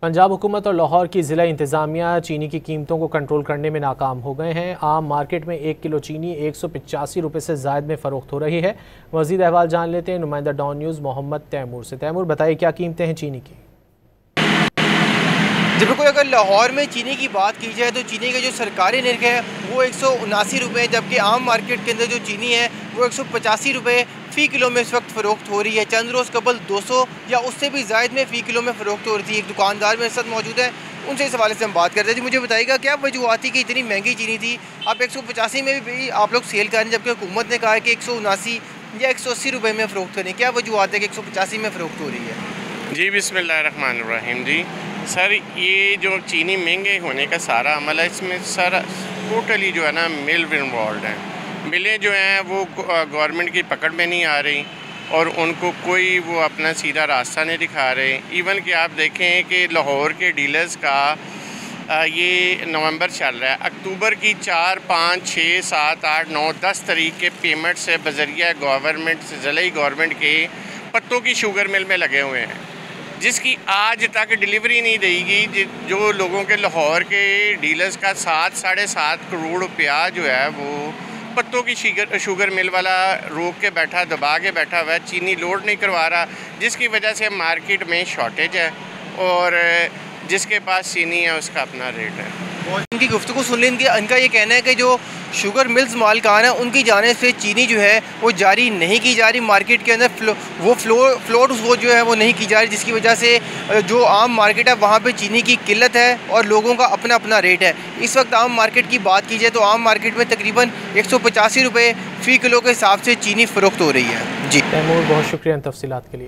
पंजाब हुकूमत और लाहौर की ज़िला इंतज़ामिया चीनी की कीमतों को कंट्रोल करने में नाकाम हो गए हैं। आम मार्केट में 1 किलो चीनी 185 रुपये से ज़ायद में फ़रोख्त हो रही है। मज़ीद अहवाल जान लेते हैं नुमाइंदा डॉन न्यूज़ मोहम्मद तैमूर से। तैमूर, बताइए क्या कीमतें हैं चीनी की? जी बिल्कुल, अगर लाहौर में चीनी की बात की जाए तो चीनी का जो सरकारी निर्ख है वो 179 रुपये, जबकि आम मार्केट के अंदर जो चीनी है वो 185 रुपये फ़ी किलो में इस वक्त फ़रोख्त हो रही है। चंद रोज़ कबल 200 या उससे भी ज़ायद में फ़ी किलो में फ़रोख्त हो रही थी। एक दुकानदार मेरे साथ मौजूद है, उनसे इस हवाले से हम बात करते हैं। जी मुझे बताइएगा क्या वजूहत थी कि इतनी महंगी चीनी थी, आप 185 में भी आप लोग सेल कर रहे हैं, जबकि हुकूमत ने कहा है कि 179 या 180 रुपये में फ़रोख्त करें। क्या वजूहत है कि 185 में फ़रोख्त हो रही है? जी बिस्मिल्लाहिर्रहमानिर्रहीम। जी सर, ये जो चीनी महंगे होने का सारा अमल है, इसमें सारा टोटली जो है ना मिल इन्वॉल्व है। मिलें जो हैं वो गवर्नमेंट की पकड़ में नहीं आ रही और उनको कोई वो अपना सीधा रास्ता नहीं दिखा रहे। इवन कि आप देखें कि लाहौर के डीलर्स का ये नवंबर चल रहा है, अक्टूबर की 4, 5, 6, 7, 8, 9, 10 तारीख के पेमेंट से बजरिया गवर्नमेंट से ज़िले गवर्नमेंट के पत्तों की शुगर मिल में लगे हुए हैं, जिसकी आज तक डिलीवरी नहीं देगी। जो लोगों के लाहौर के डीलर्स का 7, 7.5 करोड़ रुपया जो है वो पत्तों की शुगर मिल वाला रोक के बैठा, दबा के बैठा हुआ है, चीनी लोड नहीं करवा रहा, जिसकी वजह से मार्केट में शॉर्टेज है और जिसके पास चीनी है उसका अपना रेट है। और इनकी गुफ्तगू सुन लें, इनका ये कहना है कि जो शुगर मिल्स मालिकान है उनकी जानिब से चीनी जो है वो जारी नहीं की जा रही मार्केट के अंदर, फ्लोट वो जो है वो नहीं की जा रही, जिसकी वजह से जो आम मार्केट है वहाँ पे चीनी की किल्लत है और लोगों का अपना अपना रेट है। इस वक्त आम मार्केट की बात की जाए तो आम मार्केट में तकरीबन 185 रुपये फ़ी किलो के हिसाब से चीनी फ़रोख्त हो रही है। जी तैमूर, बहुत शुक्रिया इन तफसीलात के लिए।